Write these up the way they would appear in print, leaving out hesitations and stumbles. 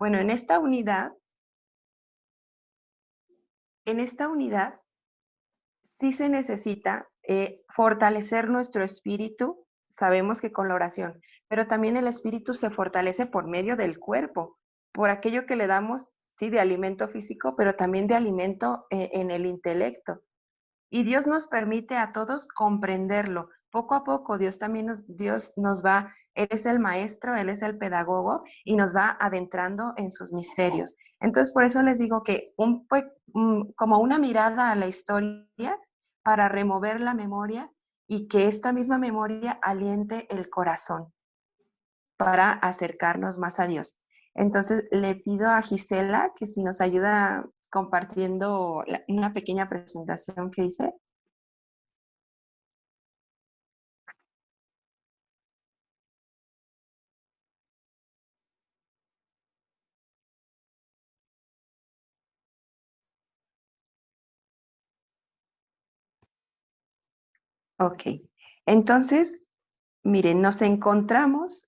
Bueno, en esta unidad sí se necesita fortalecer nuestro espíritu, sabemos que con la oración, pero también el espíritu se fortalece por medio del cuerpo, por aquello que le damos, sí, de alimento físico, pero también de alimento en el intelecto. Y Dios nos permite a todos comprenderlo. Poco a poco Dios nos va, Él es el maestro, Él es el pedagogo y nos va adentrando en sus misterios. Entonces, por eso les digo que como una mirada a la historia para remover la memoria y que esta misma memoria aliente el corazón para acercarnos más a Dios. Entonces, le pido a Gisela que si nos ayuda compartiendo una pequeña presentación que hice. Ok, entonces, miren, nos encontramos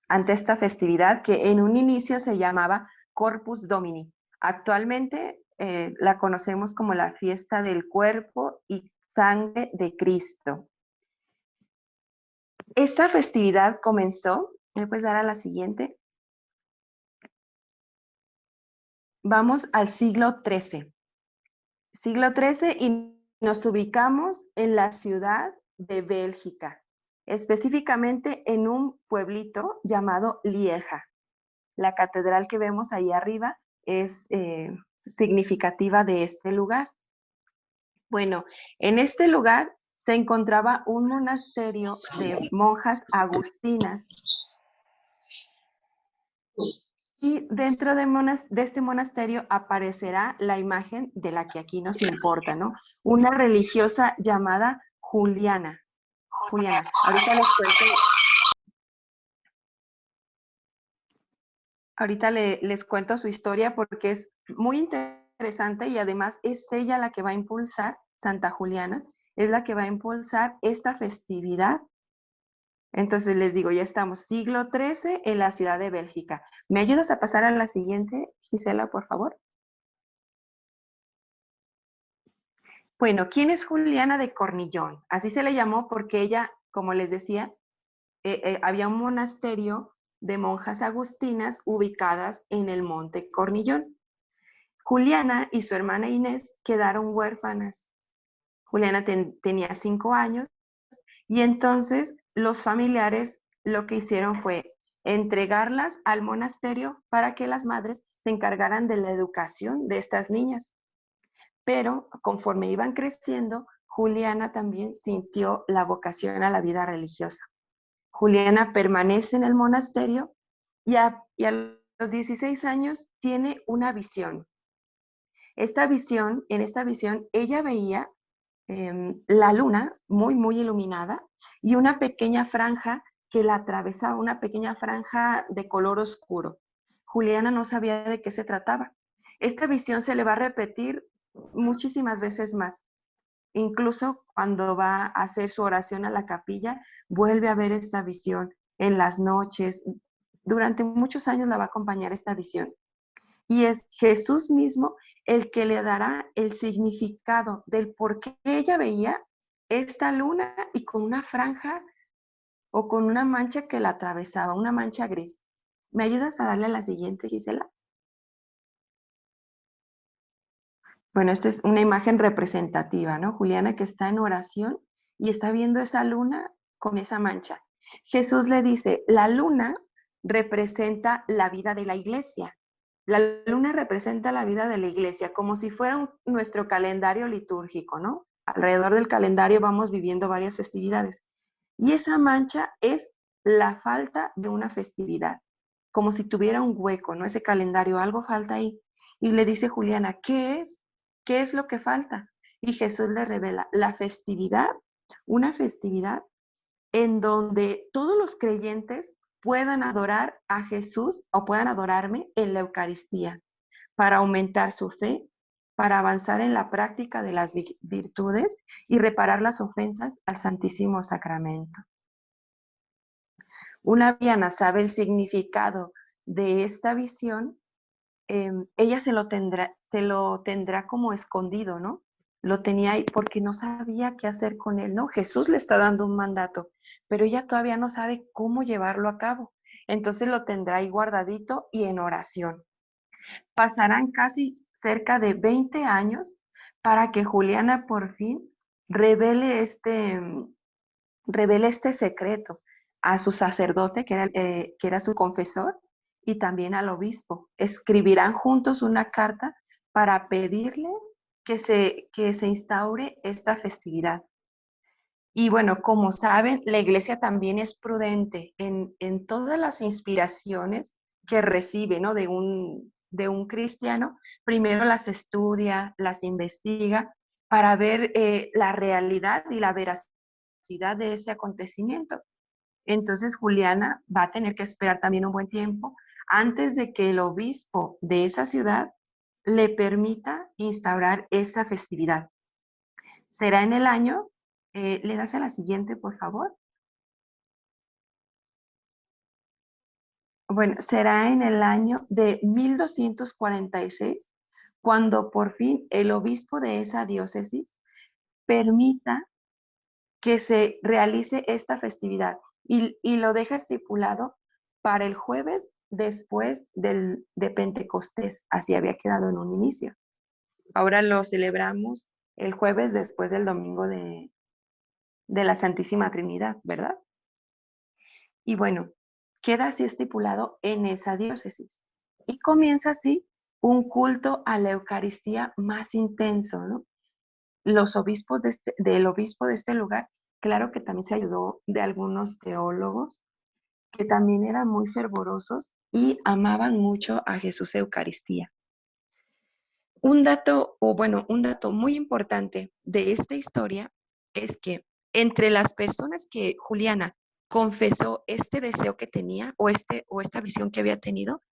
ante esta festividad que en un inicio se llamaba Corpus Domini. Actualmente la conocemos como la fiesta del cuerpo y sangre de Cristo. Esta festividad comenzó, ¿me puedes dar a la siguiente? Vamos al siglo XIII. Siglo XIII y nos ubicamos en la ciudad de Bélgica, específicamente en un pueblito llamado Lieja. La catedral que vemos ahí arriba es significativa de este lugar. Bueno, en este lugar se encontraba un monasterio de monjas agustinas y dentro de este monasterio aparecerá la imagen de la que aquí nos importa, ¿no? Una religiosa llamada Juliana. Juliana, ahorita les cuento su historia porque es muy interesante y además es ella la que va a impulsar, Santa Juliana, es la que va a impulsar esta festividad. Entonces les digo, ya estamos siglo XIII en la ciudad de Bélgica. ¿Me ayudas a pasar a la siguiente, Gisela, por favor? Bueno, ¿quién es Juliana de Cornillón? Así se le llamó porque ella, como les decía, había un monasterio de monjas agustinas ubicadas en el monte Cornillón. Juliana y su hermana Inés quedaron huérfanas. Juliana tenía 5 años y entonces los familiares lo que hicieron fue entregarlas al monasterio para que las madres se encargaran de la educación de estas niñas. Pero conforme iban creciendo, Juliana también sintió la vocación a la vida religiosa. Juliana permanece en el monasterio y a los 16 años tiene una visión. En esta visión, ella veía la luna muy, muy iluminada y una pequeña franja que la atravesaba, una pequeña franja de color oscuro. Juliana no sabía de qué se trataba. Esta visión se le va a repetir muchísimas veces más. Incluso cuando va a hacer su oración a la capilla, vuelve a ver esta visión en las noches. Durante muchos años la va a acompañar esta visión. Y es Jesús mismo el que le dará el significado del por qué ella veía esta luna y con una franja o con una mancha que la atravesaba, una mancha gris. ¿Me ayudas a darle a la siguiente, Gisela? Bueno, esta es una imagen representativa, ¿no? Juliana que está en oración y está viendo esa luna con esa mancha. Jesús le dice, la luna representa la vida de la iglesia. La luna representa la vida de la iglesia como si fuera nuestro calendario litúrgico, ¿no? Alrededor del calendario vamos viviendo varias festividades. Y esa mancha es la falta de una festividad, como si tuviera un hueco, ¿no? Ese calendario, algo falta ahí. Y le dice Juliana, ¿qué es? ¿Qué es lo que falta? Y Jesús le revela la festividad, una festividad en donde todos los creyentes puedan adorar a Jesús o puedan adorarme en la Eucaristía para aumentar su fe, para avanzar en la práctica de las virtudes y reparar las ofensas al Santísimo Sacramento. Una viana sabe el significado de esta visión, ella se lo tendrá como escondido, ¿no? Lo tenía ahí porque no sabía qué hacer con él, ¿no? Jesús le está dando un mandato, pero ella todavía no sabe cómo llevarlo a cabo. Entonces lo tendrá ahí guardadito y en oración. Pasarán casi cerca de 20 años para que Juliana por fin revele revele este secreto a su sacerdote, que era su confesor, y también al obispo. Escribirán juntos una carta para pedirle que se instaure esta festividad. Y bueno, como saben, la iglesia también es prudente en todas las inspiraciones que recibe, ¿no? De un cristiano. Primero las estudia, las investiga para ver la realidad y la veracidad de ese acontecimiento. Entonces Juliana va a tener que esperar también un buen tiempo antes de que el obispo de esa ciudad le permita instaurar esa festividad. Será en el año, ¿le das a la siguiente, por favor? Bueno, será en el año de 1246 cuando por fin el obispo de esa diócesis permita que se realice esta festividad y lo deja estipulado para el jueves después de Pentecostés. Así había quedado en un inicio. Ahora lo celebramos el jueves después del domingo de la Santísima Trinidad, ¿verdad? Y bueno, queda así estipulado en esa diócesis. Y comienza así un culto a la Eucaristía más intenso, ¿no? Los obispos del obispo de este lugar, claro que también se ayudó de algunos teólogos que también eran muy fervorosos y amaban mucho a Jesús Eucaristía. Un dato, o bueno, un dato muy importante de esta historia es que entre las personas que Juliana confesó este deseo que tenía o esta visión que había tenido,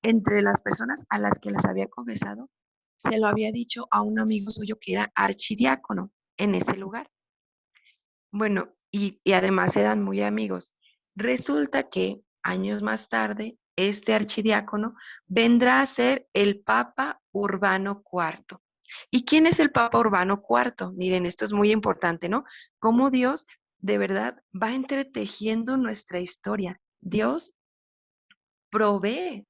entre las personas a las que las había confesado, se lo había dicho a un amigo suyo que era archidiácono en ese lugar. Bueno, y además eran muy amigos. Resulta que años más tarde, este archidiácono vendrá a ser el Papa Urbano IV. ¿Y quién es el Papa Urbano IV? Miren, esto es muy importante, ¿no? Cómo Dios de verdad va entretejiendo nuestra historia. Dios provee,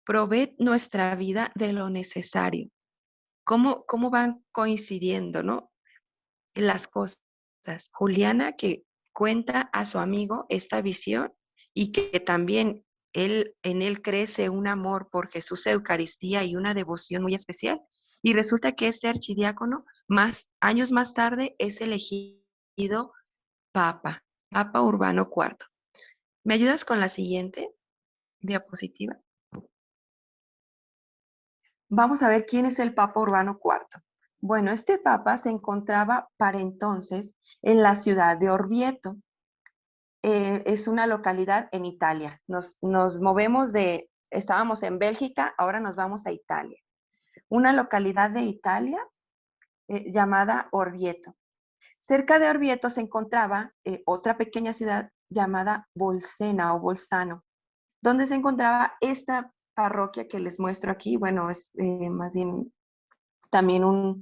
provee nuestra vida de lo necesario. Cómo van coincidiendo, ¿no? Las cosas. Juliana que cuenta a su amigo esta visión y que también en él crece un amor por Jesús Eucaristía y una devoción muy especial. Y resulta que este archidiácono, años más tarde, es elegido Papa, Papa Urbano IV. ¿Me ayudas con la siguiente diapositiva? Vamos a ver quién es el Papa Urbano IV. Bueno, este papa se encontraba para entonces en la ciudad de Orvieto. Es una localidad en Italia. Nos movemos estábamos en Bélgica, ahora nos vamos a Italia. Una localidad de Italia llamada Orvieto. Cerca de Orvieto se encontraba otra pequeña ciudad llamada Bolsena o Bolzano, donde se encontraba esta parroquia que les muestro aquí. Bueno, es más bien también un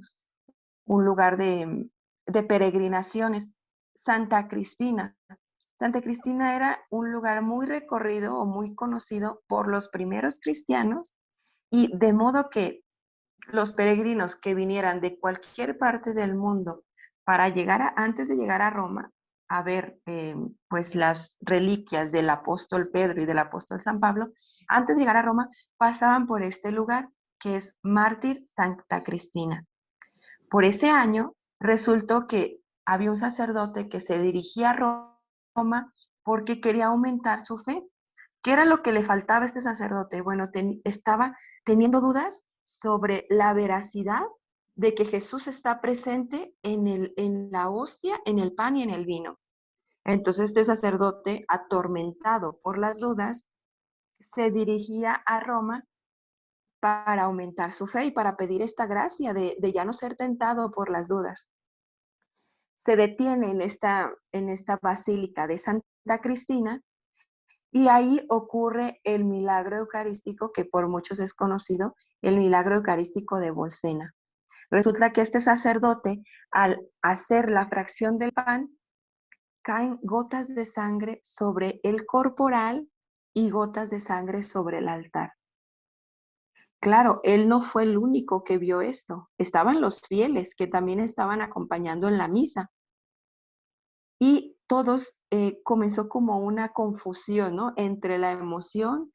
lugar de peregrinaciones, Santa Cristina. Santa Cristina era un lugar muy recorrido o muy conocido por los primeros cristianos y de modo que los peregrinos que vinieran de cualquier parte del mundo para antes de llegar a Roma, a ver pues las reliquias del apóstol Pedro y del apóstol San Pablo, antes de llegar a Roma pasaban por este lugar que es Mártir Santa Cristina. Por ese año resultó que había un sacerdote que se dirigía a Roma porque quería aumentar su fe. ¿Qué era lo que le faltaba a este sacerdote? Bueno, estaba teniendo dudas sobre la veracidad de que Jesús está presente en la hostia, en el pan y en el vino. Entonces este sacerdote, atormentado por las dudas, se dirigía a Roma para aumentar su fe y para pedir esta gracia de ya no ser tentado por las dudas. Se detiene en esta basílica de Santa Cristina Y ahí ocurre el milagro eucarístico que por muchos es conocido, el milagro eucarístico de Bolsena. Resulta que este sacerdote, al hacer la fracción del pan, caen gotas de sangre sobre el corporal y gotas de sangre sobre el altar. Claro, él no fue el único que vio esto. Estaban los fieles que también estaban acompañando en la misa. Y todos comenzó como una confusión, ¿no? Entre la emoción,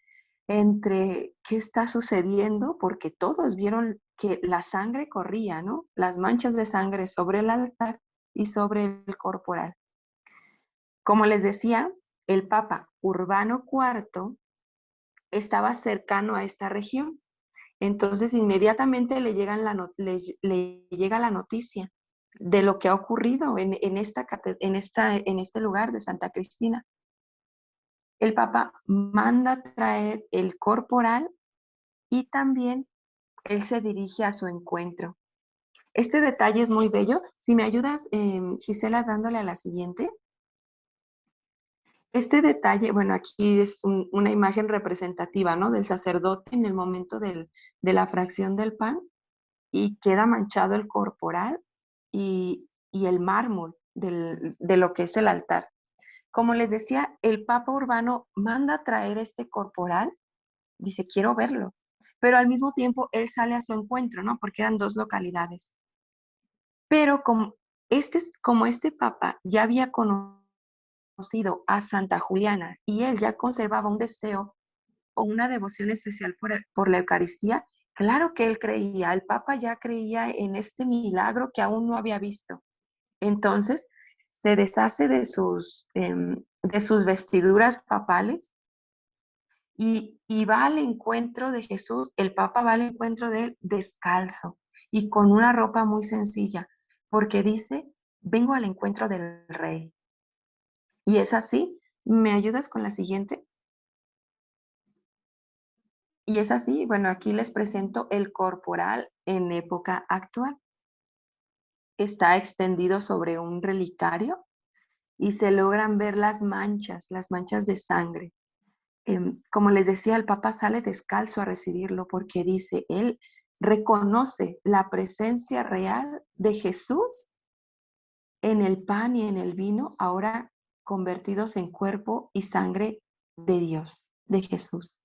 entre qué está sucediendo, porque todos vieron que la sangre corría, ¿no? Las manchas de sangre sobre el altar y sobre el corporal. Como les decía, el Papa Urbano IV estaba cercano a esta región. Entonces, inmediatamente le llega la noticia de lo que ha ocurrido en este lugar de Santa Cristina. El Papa manda traer el corporal y también él se dirige a su encuentro. Este detalle es muy bello. Si me ayudas, Gisela, dándole a la siguiente. Este detalle, bueno, aquí es una imagen representativa, ¿no? Del sacerdote en el momento de la fracción del pan y queda manchado el corporal y el mármol de lo que es el altar. Como les decía, el Papa Urbano manda traer este corporal, dice, quiero verlo, pero al mismo tiempo él sale a su encuentro, ¿no? Porque eran dos localidades. Pero como este Papa ya había conocido a Santa Juliana y él ya conservaba un deseo o una devoción especial por la Eucaristía, claro que él creía, el Papa ya creía en este milagro que aún no había visto. Entonces, se deshace de sus vestiduras papales y va al encuentro de Jesús. El Papa va al encuentro de él descalzo y con una ropa muy sencilla, porque dice, vengo al encuentro del Rey. Y es así. ¿Me ayudas con la siguiente? Y es así, bueno, aquí les presento el corporal en época actual. Está extendido sobre un relicario y se logran ver las manchas de sangre. Como les decía, el Papa sale descalzo a recibirlo porque dice, él reconoce la presencia real de Jesús en el pan y en el vino, ahora convertidos en cuerpo y sangre de Dios, de Jesús.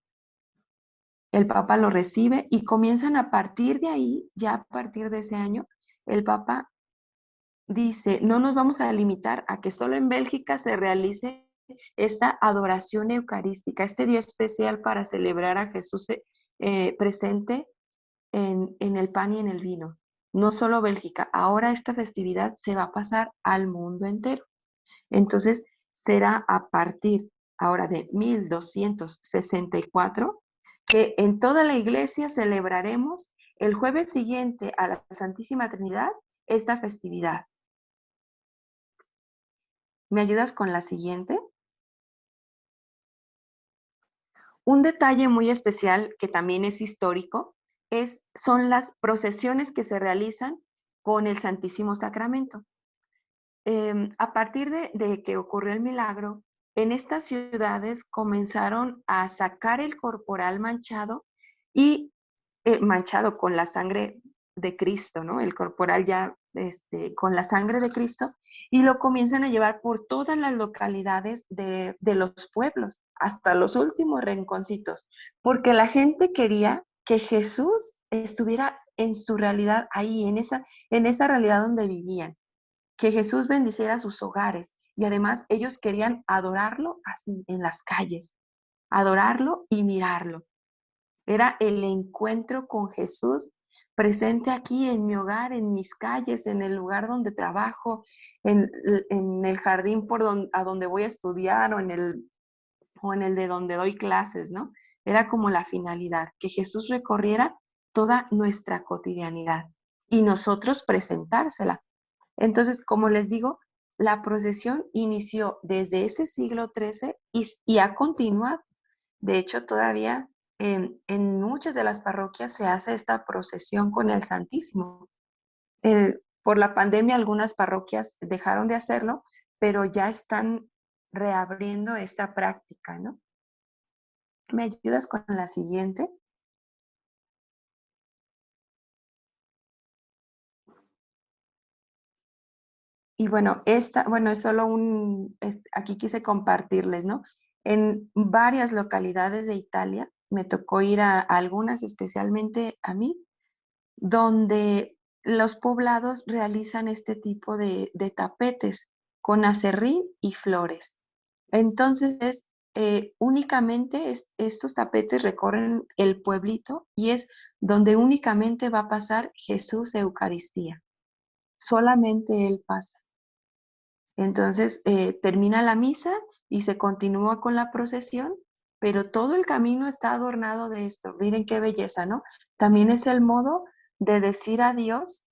El Papa lo recibe y comienzan a partir de ahí, ya a partir de ese año, el Papa dice, no nos vamos a limitar a que solo en Bélgica se realice esta adoración eucarística, este día especial para celebrar a Jesús presente en el pan y en el vino. No solo Bélgica, ahora esta festividad se va a pasar al mundo entero. Entonces, será a partir ahora de 1264 que en toda la iglesia celebraremos el jueves siguiente a la Santísima Trinidad esta festividad. ¿Me ayudas con la siguiente? Un detalle muy especial que también es histórico son las procesiones que se realizan con el Santísimo Sacramento. A partir de que ocurrió el milagro, en estas ciudades comenzaron a sacar el corporal manchado y manchado con la sangre de Cristo, ¿no? El corporal ya con la sangre de Cristo y lo comienzan a llevar por todas las localidades de los pueblos, hasta los últimos rinconcitos, porque la gente quería que Jesús estuviera en su realidad ahí, en esa realidad donde vivían, que Jesús bendiciera sus hogares y además ellos querían adorarlo así en las calles, adorarlo y mirarlo. Era el encuentro con Jesús presente aquí en mi hogar, en mis calles, en el lugar donde trabajo, en el jardín a donde voy a estudiar o en el de donde doy clases, ¿no? Era como la finalidad, que Jesús recorriera toda nuestra cotidianidad y nosotros presentársela. Entonces, como les digo, la procesión inició desde ese siglo XIII y ha continuado. De hecho, todavía en muchas de las parroquias se hace esta procesión con el Santísimo. Por la pandemia algunas parroquias dejaron de hacerlo, pero ya están reabriendo esta práctica, ¿no? ¿Me ayudas con la siguiente? Y bueno, bueno, es solo aquí quise compartirles, ¿no? En varias localidades de Italia, me tocó ir a algunas, especialmente a mí, donde los poblados realizan este tipo de tapetes con acerrín y flores. Entonces, únicamente estos tapetes recorren el pueblito y es donde únicamente va a pasar Jesús Eucaristía. Solamente Él pasa. Entonces, termina la misa y se continúa con la procesión, pero todo el camino está adornado de esto. Miren qué belleza, ¿no? También es el modo de decir a Dios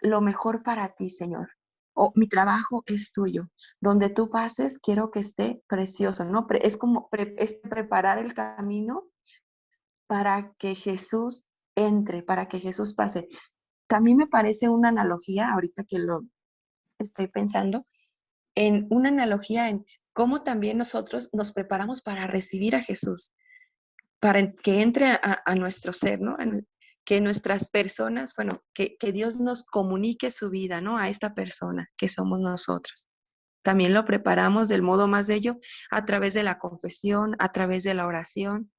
lo mejor para ti, Señor. O mi trabajo es tuyo. Donde tú pases, quiero que esté precioso, ¿no? Es como es preparar el camino para que Jesús entre, para que Jesús pase. También me parece una analogía, ahorita que lo estoy pensando, en una analogía en cómo también nosotros nos preparamos para recibir a Jesús, para que entre a nuestro ser, ¿no? Que nuestras personas, bueno, que Dios nos comunique su vida, ¿no? A esta persona que somos nosotros. También lo preparamos del modo más bello a través de la confesión, a través de la oración,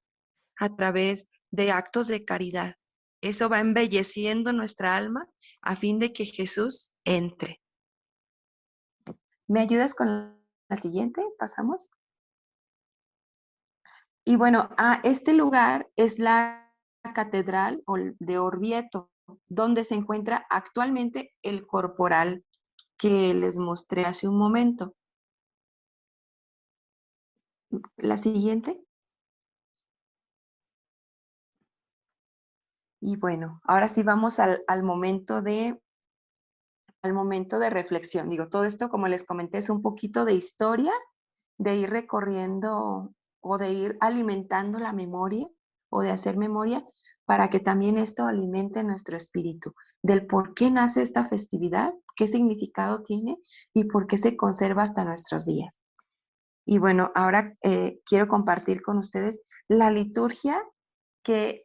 a través de actos de caridad. Eso va embelleciendo nuestra alma a fin de que Jesús entre. ¿Me ayudas con la siguiente? ¿Pasamos? Y bueno, este lugar es la catedral de Orvieto, donde se encuentra actualmente el corporal que les mostré hace un momento. La siguiente. Y bueno, ahora sí vamos al momento de reflexión. Digo, todo esto, como les comenté, es un poquito de historia, de ir recorriendo o de ir alimentando la memoria o de hacer memoria para que también esto alimente nuestro espíritu, del por qué nace esta festividad, qué significado tiene y por qué se conserva hasta nuestros días. Y bueno, ahora quiero compartir con ustedes la liturgia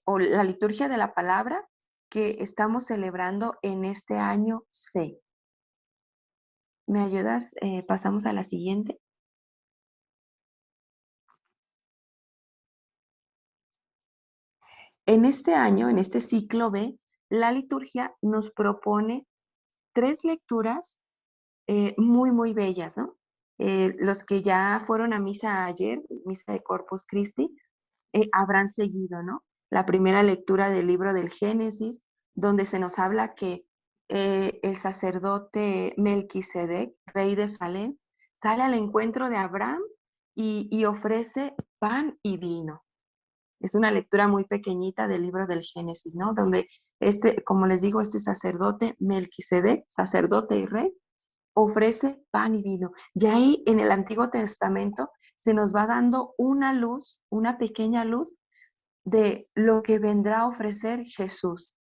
o la liturgia de la palabra que estamos celebrando en este año C. ¿Me ayudas? Pasamos a la siguiente. En este año, en este ciclo B, la liturgia nos propone 3 lecturas muy, muy bellas, ¿no? Los que ya fueron a misa ayer, misa de Corpus Christi, habrán seguido, ¿no? La primera lectura del libro del Génesis, donde se nos habla que el sacerdote Melquisedec, rey de Salem, sale al encuentro de Abraham y ofrece pan y vino. Es una lectura muy pequeñita del libro del Génesis, ¿no? Donde como les digo, este sacerdote Melquisedec, sacerdote y rey, ofrece pan y vino. Y ahí en el Antiguo Testamento se nos va dando una luz, una pequeña luz de lo que vendrá a ofrecer Jesús.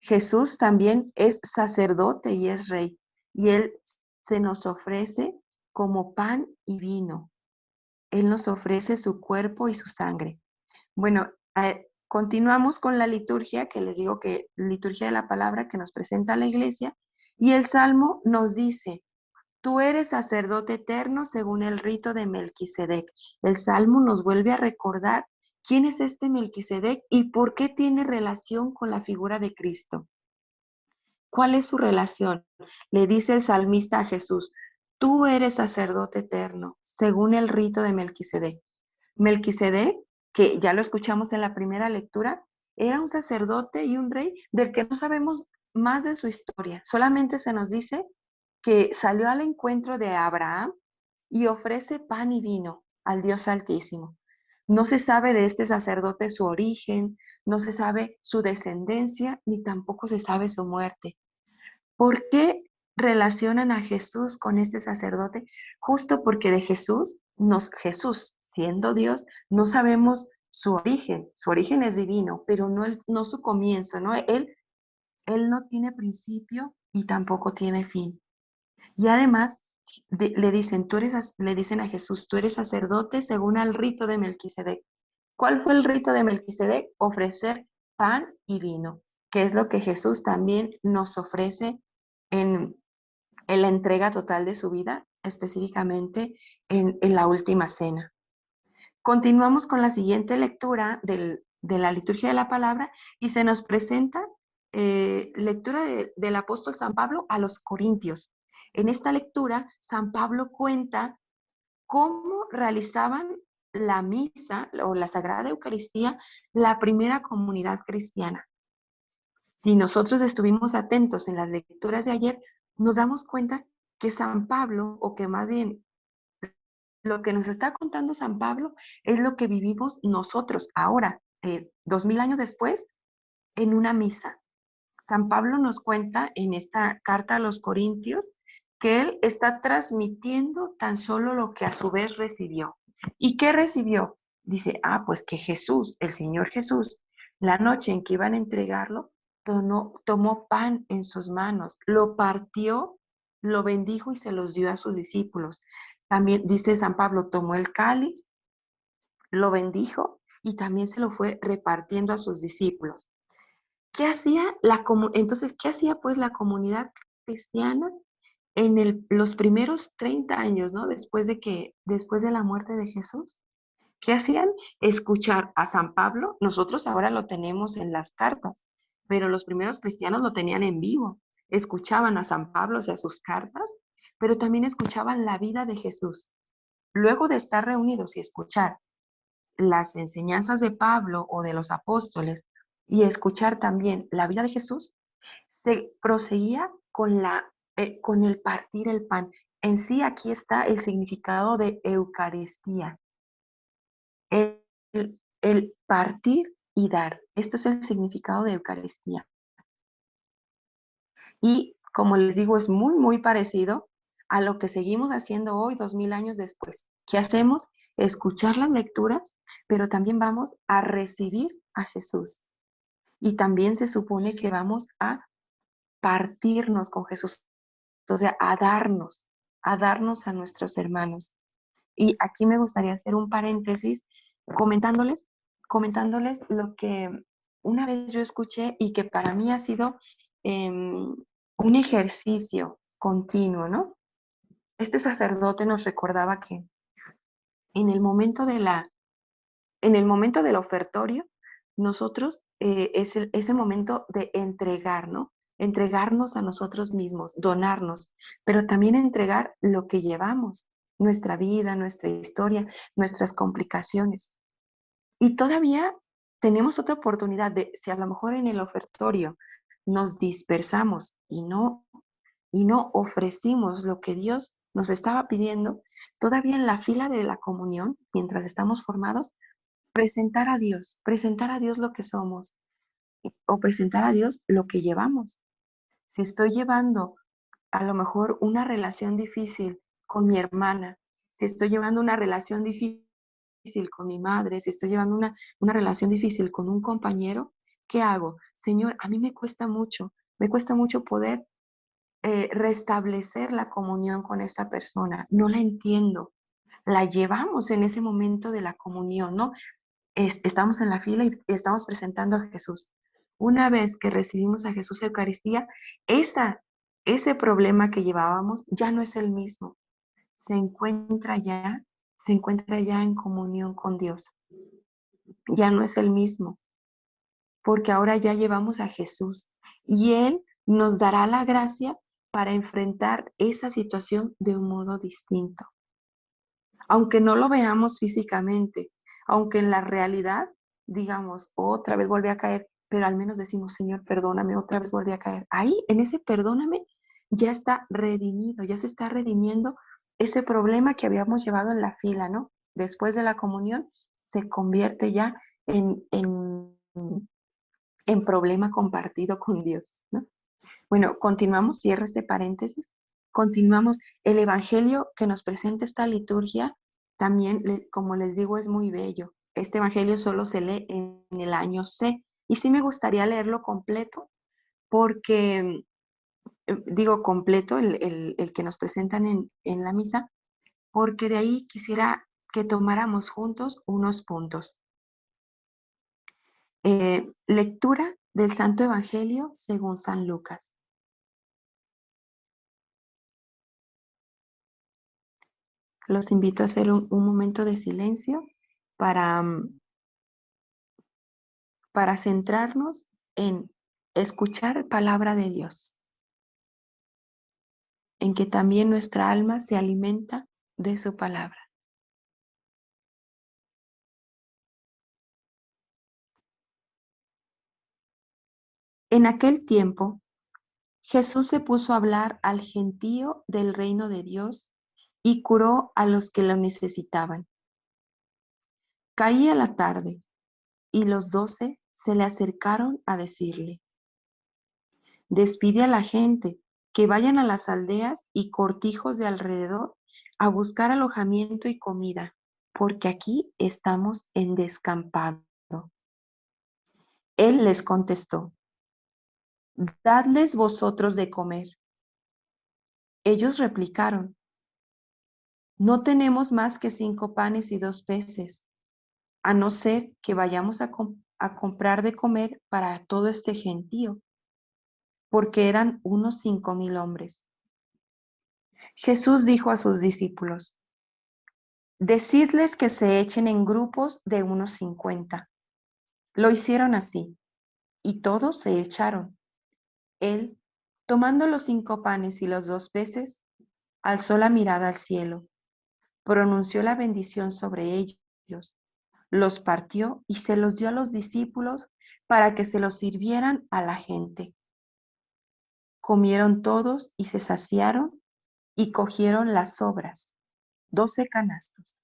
Jesús también es sacerdote y es rey, y él se nos ofrece como pan y vino. Él nos ofrece su cuerpo y su sangre. Bueno, continuamos con la liturgia, que les digo que liturgia de la palabra que nos presenta la iglesia, y el Salmo nos dice, tú eres sacerdote eterno según el rito de Melquisedec. El Salmo nos vuelve a recordar quién es este Melquisedec y por qué tiene relación con la figura de Cristo. ¿Cuál es su relación? Le dice el salmista a Jesús, tú eres sacerdote eterno según el rito de Melquisedec. Melquisedec, que ya lo escuchamos en la primera lectura, era un sacerdote y un rey del que no sabemos más de su historia. Solamente se nos dice que salió al encuentro de Abraham y ofrece pan y vino al Dios Altísimo. No se sabe de este sacerdote su origen, no se sabe su descendencia, ni tampoco se sabe su muerte. ¿Por qué relacionan a Jesús con este sacerdote? Justo porque de Jesús, siendo Dios, no sabemos su origen. Su origen es divino, pero no su comienzo, ¿no? Él no tiene principio y tampoco tiene fin. Y además le dicen a Jesús, tú eres sacerdote según al rito de Melquisedec. ¿Cuál fue el rito de Melquisedec? Ofrecer pan y vino, que es lo que Jesús también nos ofrece en, en la entrega total de su vida, específicamente en la última cena. Continuamos con la siguiente lectura de la liturgia de la palabra y se nos presenta lectura del apóstol San Pablo a los Corintios. En esta lectura, San Pablo cuenta cómo realizaban la misa o la Sagrada Eucaristía la primera comunidad cristiana. Si nosotros estuvimos atentos en las lecturas de ayer, nos damos cuenta que San Pablo, o que más bien lo que nos está contando San Pablo, es lo que vivimos nosotros ahora, 2000 años después, en una misa. San Pablo nos cuenta en esta carta a los Corintios que él está transmitiendo tan solo lo que a su vez recibió. ¿Y qué recibió? Dice, pues que Jesús, el Señor Jesús, la noche en que iban a entregarlo, tomó pan en sus manos, lo partió, lo bendijo y se los dio a sus discípulos. También dice San Pablo, tomó el cáliz, lo bendijo y también se lo fue repartiendo a sus discípulos. ¿Qué hacía entonces, qué hacía pues la comunidad cristiana en los primeros 30 años, ¿no? Después de la muerte de Jesús? ¿Qué hacían? Escuchar a San Pablo. Nosotros ahora lo tenemos en las cartas, pero los primeros cristianos lo tenían en vivo. Escuchaban a San Pablo, o sea, sus cartas, pero también escuchaban la vida de Jesús. Luego de estar reunidos y escuchar las enseñanzas de Pablo o de los apóstoles y escuchar también la vida de Jesús, se proseguía con el partir el pan. En sí, aquí está el significado de Eucaristía, el partir y dar. Esto es el significado de Eucaristía. Y como les digo, es muy, muy parecido a lo que seguimos haciendo hoy, 2000 años después. ¿Qué hacemos? Escuchar las lecturas, pero también vamos a recibir a Jesús. Y también se supone que vamos a partirnos con Jesús, o sea, a darnos a nuestros hermanos. Y aquí me gustaría hacer un paréntesis comentándoles, comentándoles lo que una vez yo escuché y que para mí ha sido un ejercicio continuo, ¿no? Este sacerdote nos recordaba que en el momento en el momento del ofertorio, nosotros es el momento de entregar, ¿no? Entregarnos a nosotros mismos, donarnos, pero también entregar lo que llevamos, nuestra vida, nuestra historia, nuestras complicaciones. Y todavía tenemos otra oportunidad de, si a lo mejor en el ofertorio nos dispersamos y no ofrecimos lo que Dios nos estaba pidiendo, todavía en la fila de la comunión, mientras estamos formados, presentar a Dios lo que somos o presentar a Dios lo que llevamos. Si estoy llevando a lo mejor una relación difícil con mi hermana, si estoy llevando una relación difícil con mi madre, si estoy llevando una relación difícil con un compañero, ¿qué hago? Señor, a mí me cuesta mucho poder restablecer la comunión con esta persona. No la entiendo. La llevamos en ese momento de la comunión, ¿no? Estamos en la fila y estamos presentando a Jesús. Una vez que recibimos a Jesús Eucaristía, ese problema que llevábamos ya no es el mismo. Se encuentra se encuentra ya en comunión con Dios. Ya no es el mismo, porque ahora ya llevamos a Jesús y Él nos dará la gracia para enfrentar esa situación de un modo distinto. Aunque no lo veamos físicamente, aunque en la realidad digamos, otra vez volví a caer, pero al menos decimos, Señor, perdóname, otra vez volví a caer. Ahí, en ese perdóname, ya está redimido, ya se está redimiendo ese problema que habíamos llevado en la fila, ¿no? Después de la comunión, se convierte ya en problema compartido con Dios, ¿no? Bueno, continuamos, cierro este paréntesis, continuamos. El evangelio que nos presenta esta liturgia también, como les digo, es muy bello. Este evangelio solo se lee en el año C y sí me gustaría leerlo completo porque digo completo, el que nos presentan en la misa, porque de ahí quisiera que tomáramos juntos unos puntos. Lectura del Santo Evangelio según San Lucas. Los invito a hacer un momento de silencio para, para centrarnos en escuchar palabra de Dios, en que también nuestra alma se alimenta de su palabra. En aquel tiempo, Jesús se puso a hablar al gentío del reino de Dios y curó a los que lo necesitaban. Caía la tarde y los 12 se le acercaron a decirle: despide a la gente, que vayan a las aldeas y cortijos de alrededor a buscar alojamiento y comida, porque aquí estamos en descampado. Él les contestó: dadles vosotros de comer. Ellos replicaron: no tenemos más que 5 panes y 2 peces, a no ser que vayamos a comprar de comer para todo este gentío, porque eran unos 5,000 hombres. Jesús dijo a sus discípulos: decidles que se echen en grupos de unos 50. Lo hicieron así, y todos se echaron. Él, tomando los 5 panes y los 2 peces, alzó la mirada al cielo, pronunció la bendición sobre ellos, los partió y se los dio a los discípulos para que se los sirvieran a la gente. Comieron todos y se saciaron y cogieron las sobras, 12 canastos.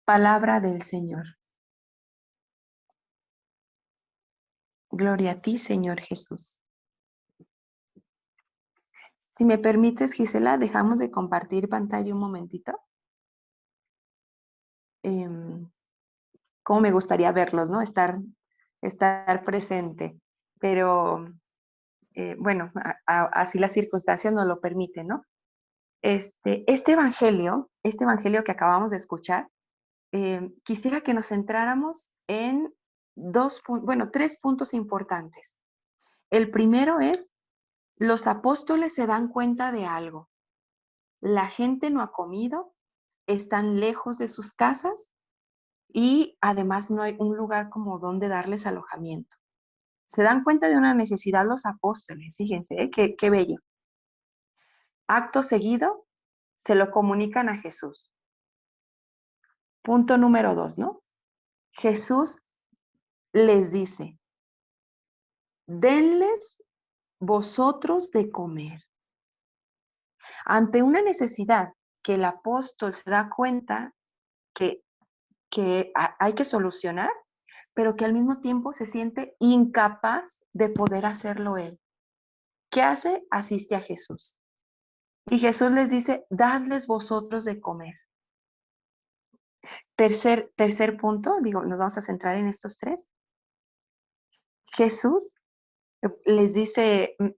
Palabra del Señor. Gloria a ti, Señor Jesús. Si me permites, Gisela, dejamos de compartir pantalla un momentito. Cómo me gustaría verlos, ¿no? Estar presente. Pero bueno, así las circunstancias nos lo permiten, ¿no? Este evangelio que acabamos de escuchar, quisiera que nos centráramos en 3 puntos importantes. El primero es: los apóstoles se dan cuenta de algo. La gente no ha comido, están lejos de sus casas y además no hay un lugar como donde darles alojamiento. Se dan cuenta de una necesidad los apóstoles, fíjense, qué bello. Acto seguido, se lo comunican a Jesús. Punto número 2, ¿no? Jesús les dice: denles vosotros de comer. Ante una necesidad que el apóstol se da cuenta que, hay que solucionar, pero que al mismo tiempo se siente incapaz de poder hacerlo él. ¿Qué hace? Asiste a Jesús. Y Jesús les dice: dadles vosotros de comer. Tercer punto, nos vamos a centrar en estos 3. Jesús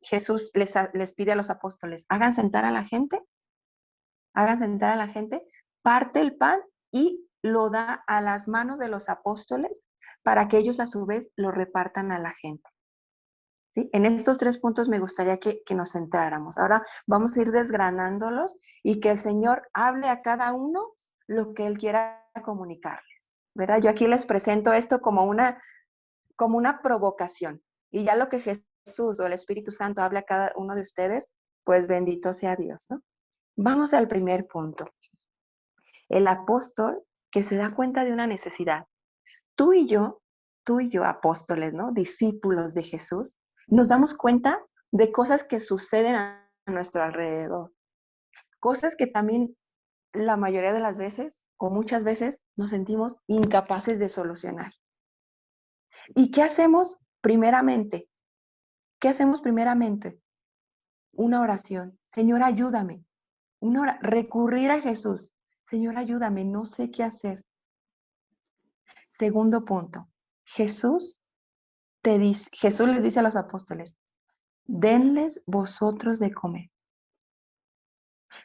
Jesús les pide a los apóstoles: hagan sentar a la gente, parte el pan y lo da a las manos de los apóstoles para que ellos a su vez lo repartan a la gente. ¿Sí? En estos 3 puntos me gustaría que nos centráramos. Ahora vamos a ir desgranándolos y que el Señor hable a cada uno lo que Él quiera comunicarles, ¿verdad? Yo aquí les presento esto como una provocación, y ya lo que Jesús o el Espíritu Santo habla a cada uno de ustedes, pues bendito sea Dios, ¿no? Vamos al primer punto. El apóstol que se da cuenta de una necesidad. Tú y yo, apóstoles, ¿no? Discípulos de Jesús, nos damos cuenta de cosas que suceden a nuestro alrededor. Cosas que también la mayoría de las veces, o muchas veces, nos sentimos incapaces de solucionar. ¿Y qué hacemos primeramente? Una oración. Señor, ayúdame. Recurrir a Jesús. Señor, ayúdame, no sé qué hacer. Segundo punto. Jesús les dice a los apóstoles: denles vosotros de comer.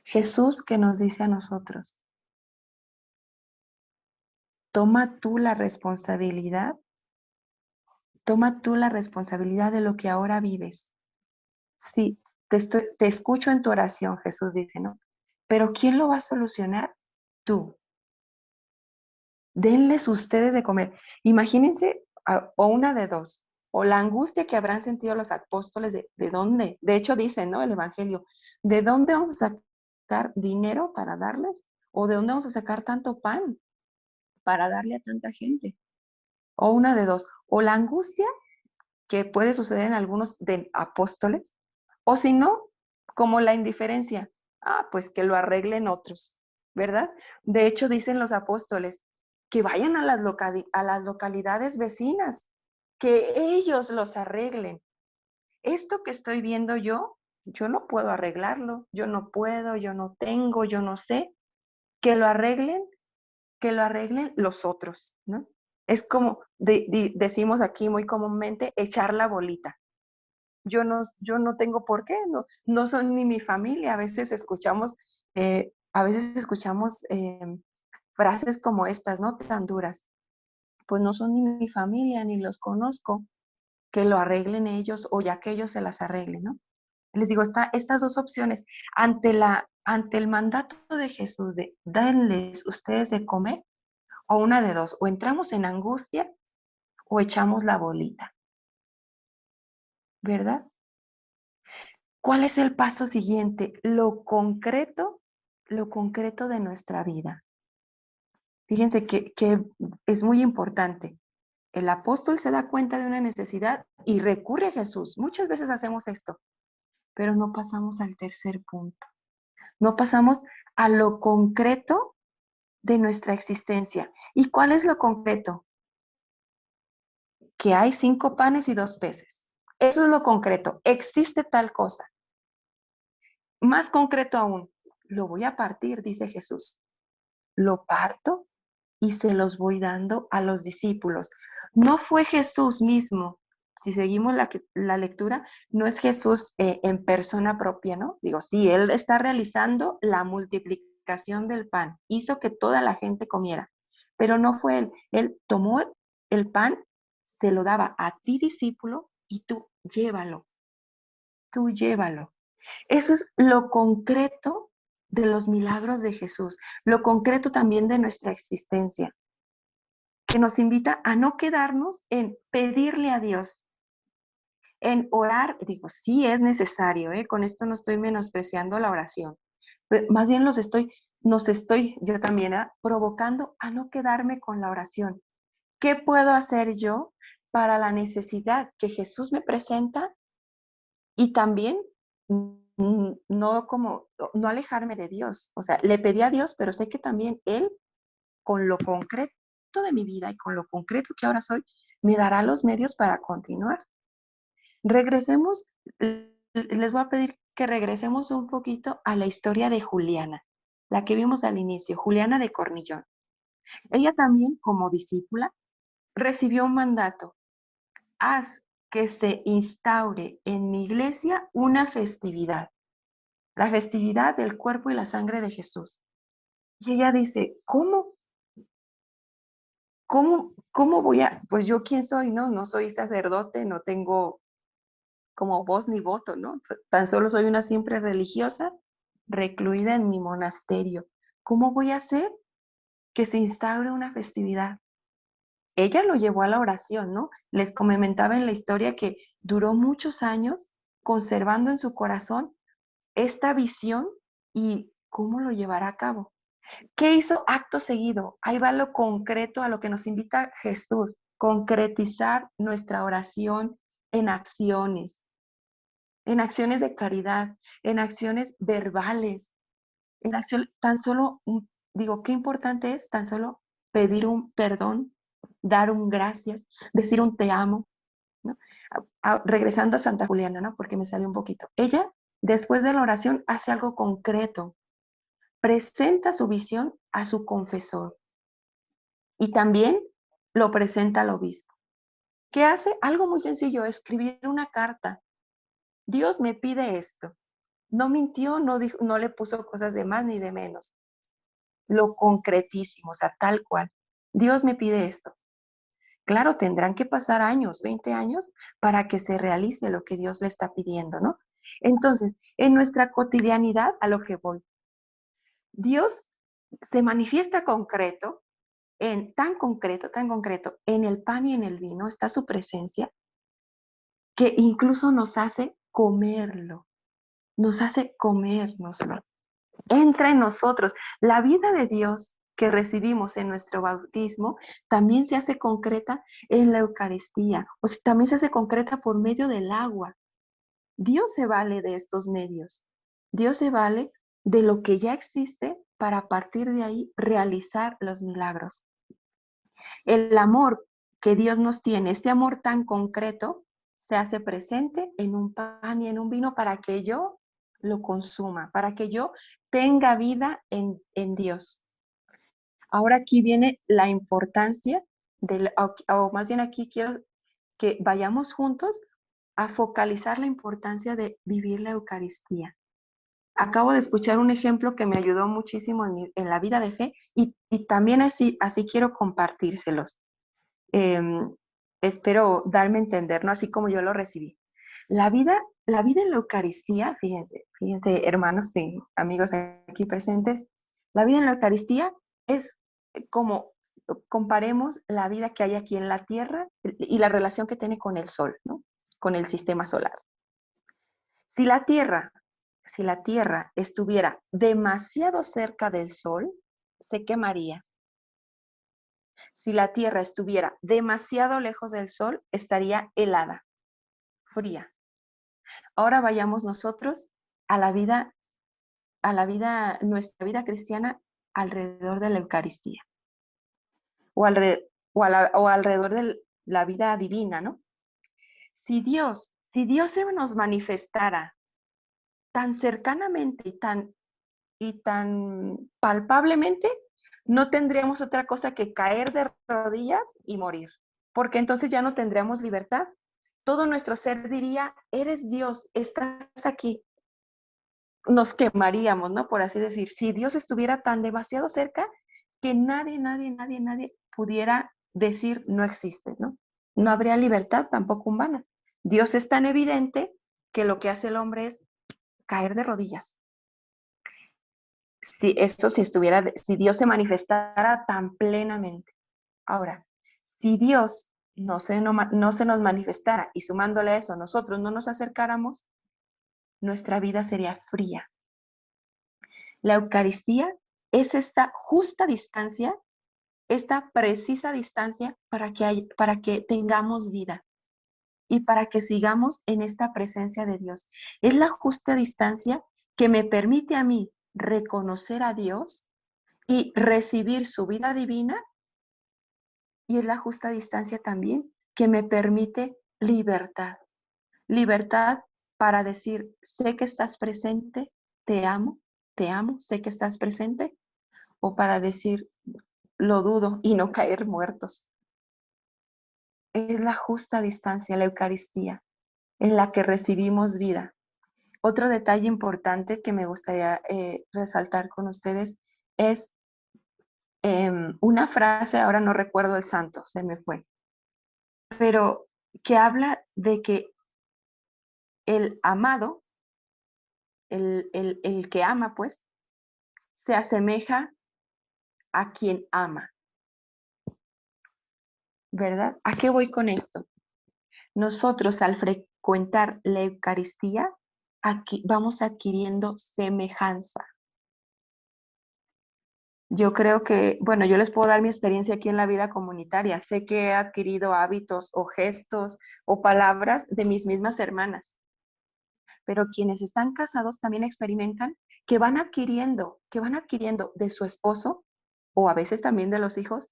Jesús que nos dice a nosotros, toma tú la responsabilidad, toma tú la responsabilidad de lo que ahora vives. Sí, te escucho en tu oración, Jesús dice, ¿no? Pero ¿quién lo va a solucionar? Tú. Denles ustedes de comer. Imagínense, o una de dos, o la angustia que habrán sentido los apóstoles de dónde. De hecho, dice, ¿no? El Evangelio, ¿de dónde vamos a sacar dinero para darles? ¿O de dónde vamos a sacar tanto pan para darle a tanta gente? O una de dos, o la angustia que puede suceder en algunos de apóstoles, o si no, como la indiferencia, pues que lo arreglen otros, ¿verdad? De hecho, dicen los apóstoles que vayan a a las localidades vecinas, que ellos los arreglen. Esto que estoy viendo yo no puedo arreglarlo, yo no puedo, yo no tengo, yo no sé, que lo arreglen, que lo arreglen los otros, ¿no? Es como decimos aquí muy comúnmente, echar la bolita. Yo no tengo por qué, no son ni mi familia. A veces escuchamos frases como estas, ¿no? Tan duras. Pues no son ni mi familia, ni los conozco, que lo arreglen ellos o ya que ellos se las arreglen, ¿no? Les digo, estas dos opciones, ante el mandato de Jesús de darles ustedes de comer, o una de dos, o entramos en angustia o echamos la bolita, ¿verdad? ¿Cuál es el paso siguiente? Lo concreto de nuestra vida. Fíjense que es muy importante. El apóstol se da cuenta de una necesidad y recurre a Jesús. Muchas veces hacemos esto, pero no pasamos al tercer punto. No pasamos a lo concreto de nuestra existencia. ¿Y cuál es lo concreto? Que hay 5 panes y 2 peces. Eso es lo concreto. Existe tal cosa. Más concreto aún, lo voy a partir, dice Jesús. Lo parto y se los voy dando a los discípulos. No fue Jesús mismo. Si seguimos la lectura, no es Jesús en persona propia, ¿no? Digo, sí, él está realizando la multiplicación del pan, hizo que toda la gente comiera, pero no fue él. Él tomó el pan, se lo daba a ti, discípulo, y tú llévalo. Eso es lo concreto de los milagros de Jesús, lo concreto también de nuestra existencia, que nos invita a no quedarnos en pedirle a Dios, en orar. Digo, sí es necesario, ¿eh? Con esto no estoy menospreciando la oración, pero más bien nos estoy yo también provocando a no quedarme con la oración. ¿Qué puedo hacer yo para la necesidad que Jesús me presenta? Y también no alejarme de Dios. O sea, le pedí a Dios, pero sé que también Él, con lo concreto de mi vida y con lo concreto que ahora soy, me dará los medios para continuar. Regresemos, les voy a pedir que regresemos un poquito a la historia de Juliana, la que vimos al inicio, Juliana de Cornillón. Ella también, como discípula, recibió un mandato: haz que se instaure en mi iglesia una festividad, la festividad del cuerpo y la sangre de Jesús. Y ella dice, ¿cómo? ¿Cómo voy a? Pues yo quién soy, ¿no? No soy sacerdote, no tengo como voz ni voto, ¿no? Tan solo soy una simple religiosa recluida en mi monasterio. ¿Cómo voy a hacer que se instaure una festividad? Ella lo llevó a la oración, ¿no? Les comentaba en la historia que duró muchos años conservando en su corazón esta visión y cómo lo llevará a cabo. ¿Qué hizo acto seguido? Ahí va lo concreto a lo que nos invita Jesús, concretizar nuestra oración en acciones de caridad, en acciones verbales, en acción, tan solo, digo, qué importante es tan solo pedir un perdón, dar un gracias, decir un te amo, ¿no? Regresando a Santa Juliana, ¿no? Porque me salió un poquito. Ella, después de la oración, hace algo concreto, presenta su visión a su confesor y también lo presenta al obispo. ¿Qué hace? Algo muy sencillo, escribir una carta. Dios me pide esto. No mintió, no dijo, no le puso cosas de más ni de menos. Lo concretísimo, o sea, tal cual. Dios me pide esto. Claro, tendrán que pasar años, 20 años, para que se realice lo que Dios le está pidiendo, ¿no? Entonces, en nuestra cotidianidad, a lo que voy, Dios se manifiesta tan concreto, en el pan y en el vino está su presencia, que incluso nos hace comérnoslo. Entra en nosotros. La vida de Dios que recibimos en nuestro bautismo también se hace concreta en la Eucaristía, o sea, también se hace concreta por medio del agua. Dios se vale de estos medios. Dios se vale de lo que ya existe para a partir de ahí realizar los milagros. El amor que Dios nos tiene, este amor tan concreto, se hace presente en un pan y en un vino para que yo lo consuma, para que yo tenga vida en Dios. Ahora aquí viene la importancia, o más bien aquí quiero que vayamos juntos a focalizar la importancia de vivir la Eucaristía. Acabo de escuchar un ejemplo que me ayudó muchísimo en la vida de fe y también así quiero compartírselos. Em, Espero darme a entender, ¿no? Así como yo lo recibí. La vida en la Eucaristía, fíjense, hermanos y amigos aquí presentes, la vida en la Eucaristía es como comparemos la vida que hay aquí en la Tierra y la relación que tiene con el Sol, ¿no? Con el sistema solar. Si la Tierra, si la Tierra estuviera demasiado cerca del Sol, se quemaría. Si la Tierra estuviera demasiado lejos del Sol, estaría helada, fría. Ahora vayamos nosotros nuestra vida cristiana alrededor de la Eucaristía o alrededor de la vida divina, ¿no? Si Dios se nos manifestara tan cercanamente y tan palpablemente, no tendríamos otra cosa que caer de rodillas y morir, porque entonces ya no tendríamos libertad. Todo nuestro ser diría, eres Dios, estás aquí. Nos quemaríamos, ¿no? Por así decir, si Dios estuviera tan demasiado cerca que nadie pudiera decir no existe, ¿no? No habría libertad tampoco humana. Dios es tan evidente que lo que hace el hombre es caer de rodillas. Si Dios se manifestara tan plenamente. Ahora, si Dios no se nos manifestara y sumándole a eso nosotros no nos acercáramos, nuestra vida sería fría. La Eucaristía es esta justa distancia, esta precisa distancia para que tengamos vida y para que sigamos en esta presencia de Dios. Es la justa distancia que me permite a mí reconocer a Dios y recibir su vida divina, y es la justa distancia también que me permite libertad. Libertad para decir, sé que estás presente, te amo, sé que estás presente, o para decir, lo dudo y no caer muertos. Es la justa distancia, la Eucaristía, en la que recibimos vida. Otro detalle importante que me gustaría resaltar con ustedes es una frase, ahora no recuerdo el santo, se me fue, pero que habla de que el amado, el que ama, pues, se asemeja a quien ama, ¿verdad? ¿A qué voy con esto? Nosotros al frecuentar la Eucaristía, aquí vamos adquiriendo semejanza. Yo creo que, bueno, yo les puedo dar mi experiencia aquí en la vida comunitaria. Sé que he adquirido hábitos o gestos o palabras de mis mismas hermanas, pero quienes están casados también experimentan que van adquiriendo de su esposo o a veces también de los hijos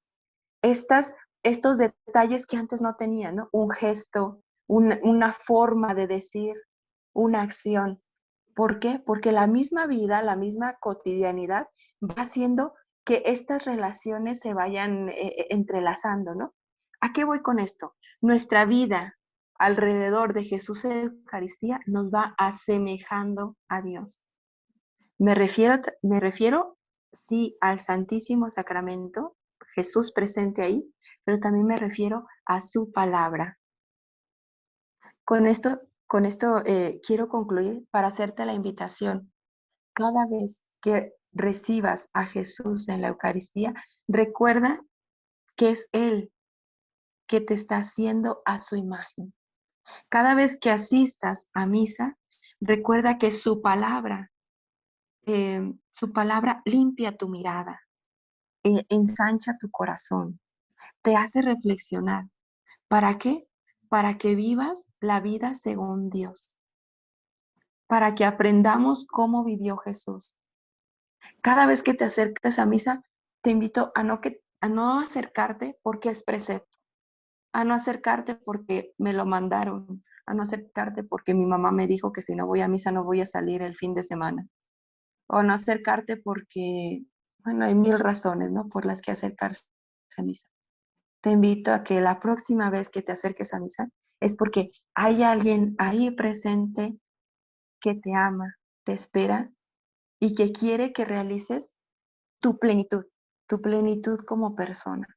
estos detalles que antes no tenían, ¿no? Un gesto, una forma de decir, una acción. ¿Por qué? Porque la misma vida, la misma cotidianidad va haciendo que estas relaciones se vayan entrelazando, ¿no? ¿A qué voy con esto? Nuestra vida alrededor de Jesús en Eucaristía nos va asemejando a Dios. Me refiero, sí, al Santísimo Sacramento, Jesús presente ahí, pero también me refiero a su palabra. Con esto quiero concluir para hacerte la invitación. Cada vez que recibas a Jesús en la Eucaristía, recuerda que es Él que te está haciendo a su imagen. Cada vez que asistas a misa, recuerda que su palabra limpia tu mirada, ensancha tu corazón, te hace reflexionar. ¿Para qué? Para que vivas la vida según Dios, para que aprendamos cómo vivió Jesús. Cada vez que te acercas a misa, te invito a no acercarte porque es precepto, a no acercarte porque me lo mandaron, a no acercarte porque mi mamá me dijo que si no voy a misa no voy a salir el fin de semana, o no acercarte porque, bueno, hay mil razones, ¿no? Por las que acercarse a misa. Te invito a que la próxima vez que te acerques a misa es porque hay alguien ahí presente que te ama, te espera y que quiere que realices tu plenitud como persona.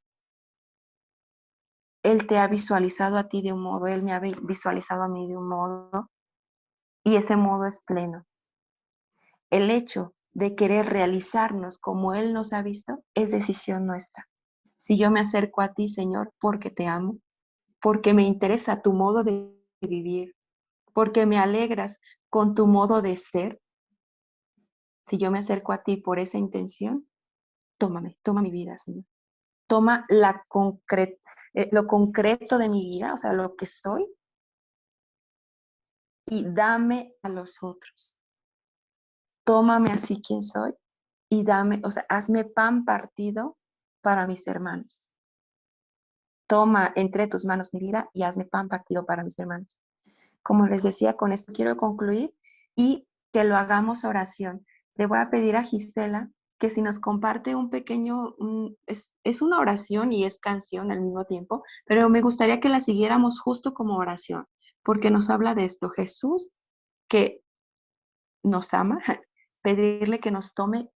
Él te ha visualizado a ti de un modo, Él me ha visualizado a mí de un modo, y ese modo es pleno. El hecho de querer realizarnos como Él nos ha visto es decisión nuestra. Si yo me acerco a ti, Señor, porque te amo, porque me interesa tu modo de vivir, porque me alegras con tu modo de ser, si yo me acerco a ti por esa intención, toma mi vida, Señor. Toma lo concreto de mi vida, o sea, lo que soy, y dame a los otros. Tómame así quien soy y hazme pan partido para mis hermanos. Toma entre tus manos mi vida y hazme pan partido para mis hermanos. Como les decía, con esto quiero concluir y que lo hagamos oración. Le voy a pedir a Gisela que si nos comparte un pequeño, es una oración y es canción al mismo tiempo, pero me gustaría que la siguiéramos justo como oración, porque nos habla de esto. Jesús, que nos ama, pedirle que nos tome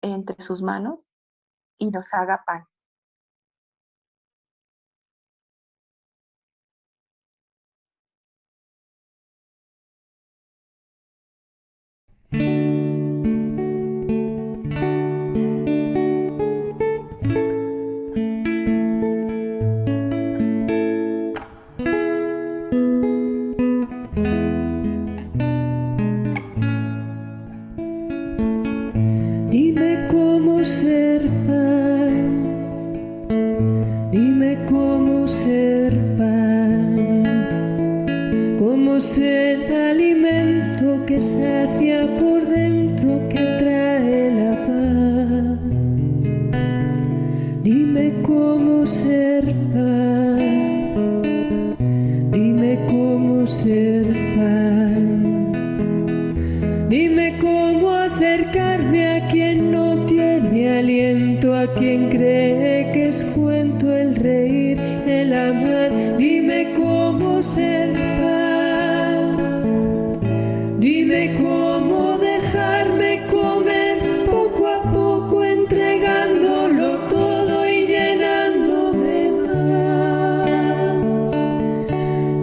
entre sus manos y nos haga pan. Dime cómo ser pan, dime cómo ser pan, cómo ser alimento que sacia por dentro, que trae la paz. Dime cómo ser pan, dime cómo ser pan, dime cómo acercarme a quien no tiene aliento, a quien cree que es cuento el reír, el amar. Dime cómo ser pan, dime cómo dejarme comer poco a poco, entregándolo todo y llenándome más.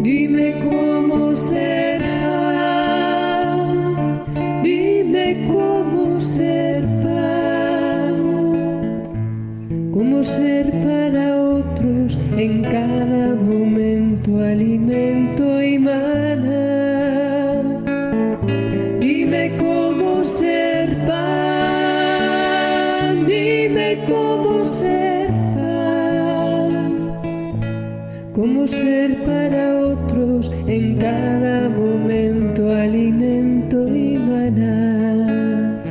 Dime cómo ser pan, dime cómo ser pan, cómo ser para otros en cada momento alimento y maná. Dime cómo ser pan, dime cómo ser pan, cómo ser para otros en cada momento alimento y maná.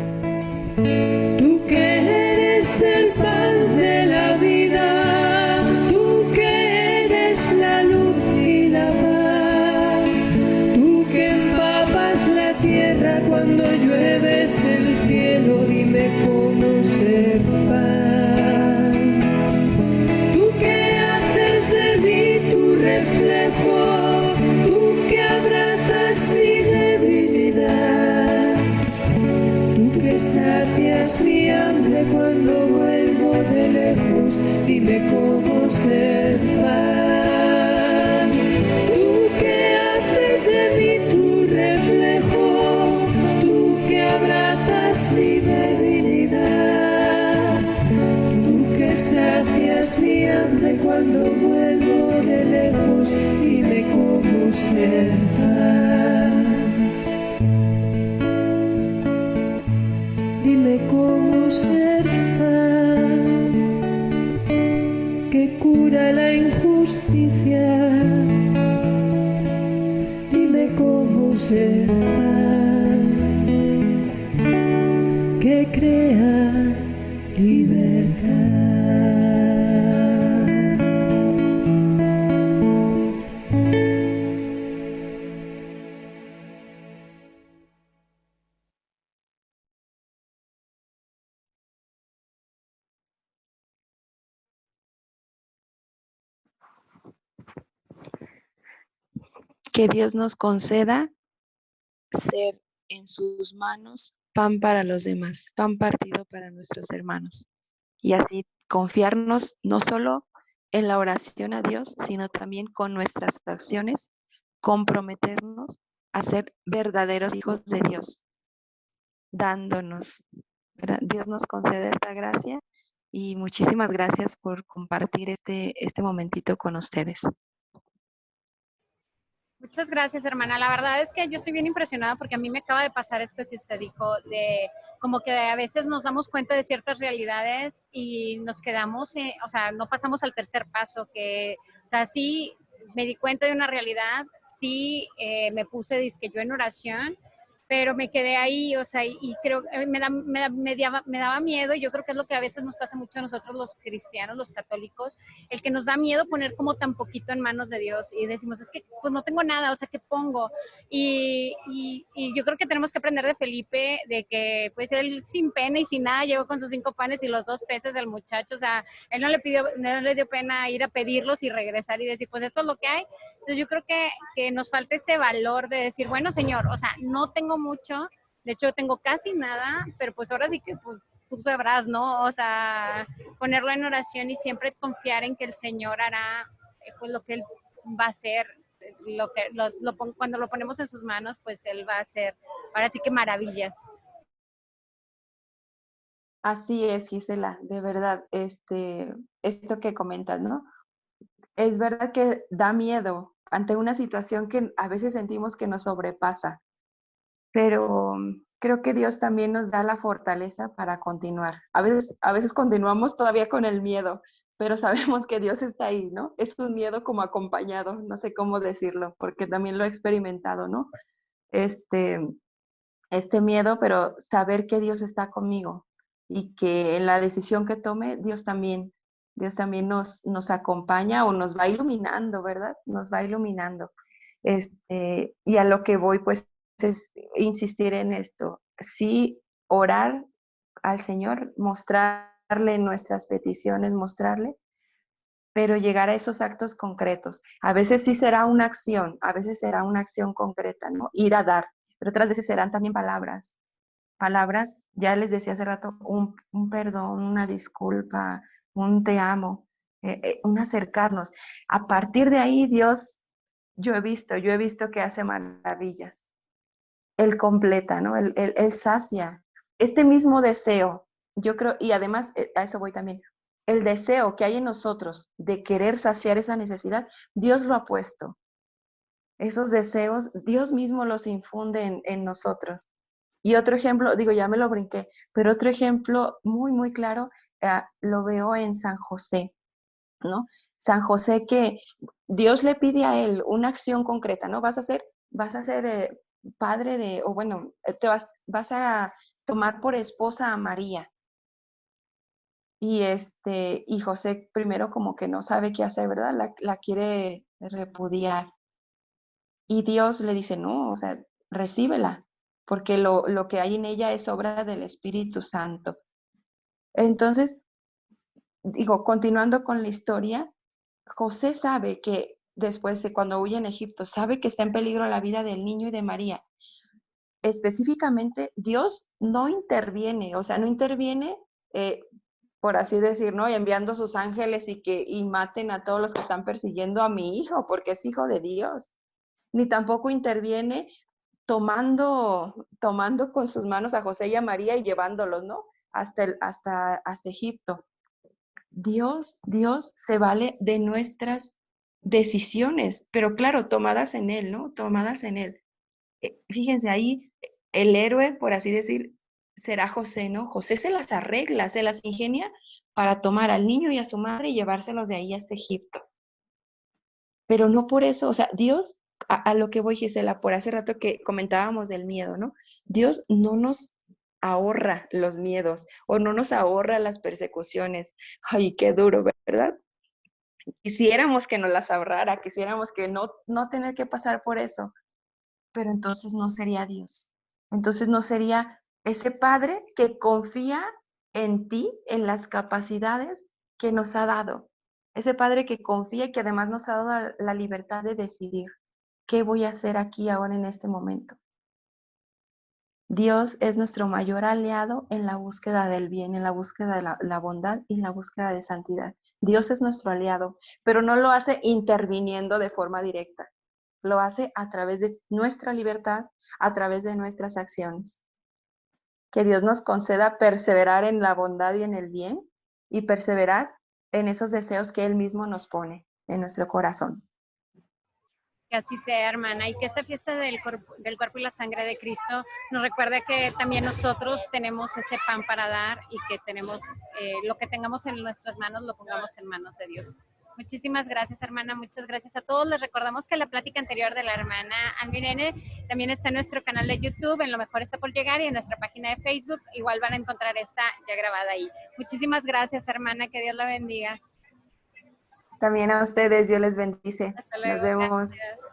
Tú que eres el pan de la vida, tú que eres la luz y la paz, tú que empapas la tierra cuando llueves el cielo, dime cómo ser pan. Tú que haces de mí tu reflejo cuando vuelvo de lejos, dime cómo ser pan. Dime cómo ser pan que cura la injusticia. Dime cómo ser pan que crea libertad. Que Dios nos conceda ser en sus manos pan para los demás, pan partido para nuestros hermanos. Y así confiarnos no solo en la oración a Dios, sino también con nuestras acciones, comprometernos a ser verdaderos hijos de Dios, dándonos, ¿verdad? Dios nos concede esta gracia y muchísimas gracias por compartir este momentito con ustedes. Muchas gracias, hermana. La verdad es que yo estoy bien impresionada porque a mí me acaba de pasar esto que usted dijo, de como que a veces nos damos cuenta de ciertas realidades y nos quedamos, o sea, no pasamos al tercer paso, que, o sea, sí me di cuenta de una realidad, sí me puse disque yo en oración, pero me quedé ahí, o sea, y creo que me daba miedo, y yo creo que es lo que a veces nos pasa mucho a nosotros los cristianos, los católicos, el que nos da miedo poner como tan poquito en manos de Dios y decimos, es que pues no tengo nada, o sea, ¿qué pongo? Y yo creo que tenemos que aprender de Felipe, de que pues él sin pena y sin nada llegó con sus 5 panes y los 2 peces del muchacho, o sea, él no le dio pena ir a pedirlos y regresar y decir, pues esto es lo que hay. Entonces yo creo que nos falta ese valor de decir, bueno, Señor, o sea, no tengo mucho, de hecho tengo casi nada, pero pues ahora sí que pues, tú sabrás, ¿no? O sea, ponerlo en oración y siempre confiar en que el Señor hará pues lo que Él va a hacer, cuando lo ponemos en sus manos, pues Él va a hacer, ahora sí que maravillas. Así es, Gisela, de verdad, esto que comentas, ¿no? Es verdad que da miedo ante una situación que a veces sentimos que nos sobrepasa, pero creo que Dios también nos da la fortaleza para continuar. A veces continuamos todavía con el miedo, pero sabemos que Dios está ahí, ¿no? Es un miedo como acompañado, no sé cómo decirlo, porque también lo he experimentado, ¿no? Este, este miedo, pero saber que Dios está conmigo y que en la decisión que tome, Dios también nos acompaña o nos va iluminando, ¿verdad? Nos va iluminando. Y a lo que voy, pues, es insistir en esto. Sí, orar al Señor, mostrarle nuestras peticiones, mostrarle, pero llegar a esos actos concretos. A veces sí será una acción, a veces será una acción concreta, ¿no? Ir a dar, pero otras veces serán también palabras. Palabras, ya les decía hace rato, un perdón, una disculpa, un te amo, un acercarnos. A partir de ahí, Dios, yo he visto que hace maravillas. Él completa, ¿no? Él sacia. Este mismo deseo, yo creo, y además a eso voy también, el deseo que hay en nosotros de querer saciar esa necesidad, Dios lo ha puesto. Esos deseos, Dios mismo los infunde en nosotros. Y otro ejemplo, digo, ya me lo brinqué, pero otro ejemplo muy, muy claro lo veo en San José, ¿no? San José que Dios le pide a él una acción concreta, ¿no? Vas a ser padre de, o bueno, vas a tomar por esposa a María. Y José primero como que no sabe qué hacer, ¿verdad? La quiere repudiar. Y Dios le dice, no, o sea, recíbela, porque lo que hay en ella es obra del Espíritu Santo. Entonces, digo, continuando con la historia, José sabe que después de cuando huye en Egipto, sabe que está en peligro la vida del niño y de María. Específicamente, Dios no interviene, o sea, no interviene, por así decir, ¿no? Y enviando sus ángeles y maten a todos los que están persiguiendo a mi hijo, porque es hijo de Dios. Ni tampoco interviene tomando con sus manos a José y a María y llevándolos, ¿no? Hasta Egipto. Dios se vale de nuestras decisiones, pero claro, tomadas en Él, ¿no? Tomadas en Él. Fíjense, ahí el héroe, por así decir, será José, ¿no? José se las arregla, se las ingenia para tomar al niño y a su madre y llevárselos de ahí hasta Egipto. Pero no por eso, o sea, Dios, a lo que voy, Gisela, por hace rato que comentábamos del miedo, ¿no? Dios no nos ahorra los miedos o no nos ahorra las persecuciones. Ay, qué duro, ¿verdad? Quisiéramos que nos las ahorrara, quisiéramos que no tener que pasar por eso, pero entonces no sería Dios. Entonces no sería ese Padre que confía en ti, en las capacidades que nos ha dado. Ese Padre que confía y que además nos ha dado la libertad de decidir qué voy a hacer aquí ahora en este momento. Dios es nuestro mayor aliado en la búsqueda del bien, en la búsqueda de la bondad y en la búsqueda de santidad. Dios es nuestro aliado, pero no lo hace interviniendo de forma directa. Lo hace a través de nuestra libertad, a través de nuestras acciones. Que Dios nos conceda perseverar en la bondad y en el bien y perseverar en esos deseos que Él mismo nos pone en nuestro corazón. Que así sea, hermana, y que esta fiesta del cuerpo y la sangre de Cristo nos recuerde que también nosotros tenemos ese pan para dar y que tenemos lo que tengamos en nuestras manos lo pongamos en manos de Dios. Muchísimas gracias, hermana. Muchas gracias a todos. Les recordamos que la plática anterior de la hermana Almirene también está en nuestro canal de YouTube, en Lo Mejor Está por Llegar, y en nuestra página de Facebook. Igual van a encontrar esta ya grabada ahí. Muchísimas gracias, hermana. Que Dios la bendiga. También a ustedes, Dios les bendice. Hasta Nos luego. vemos. Gracias.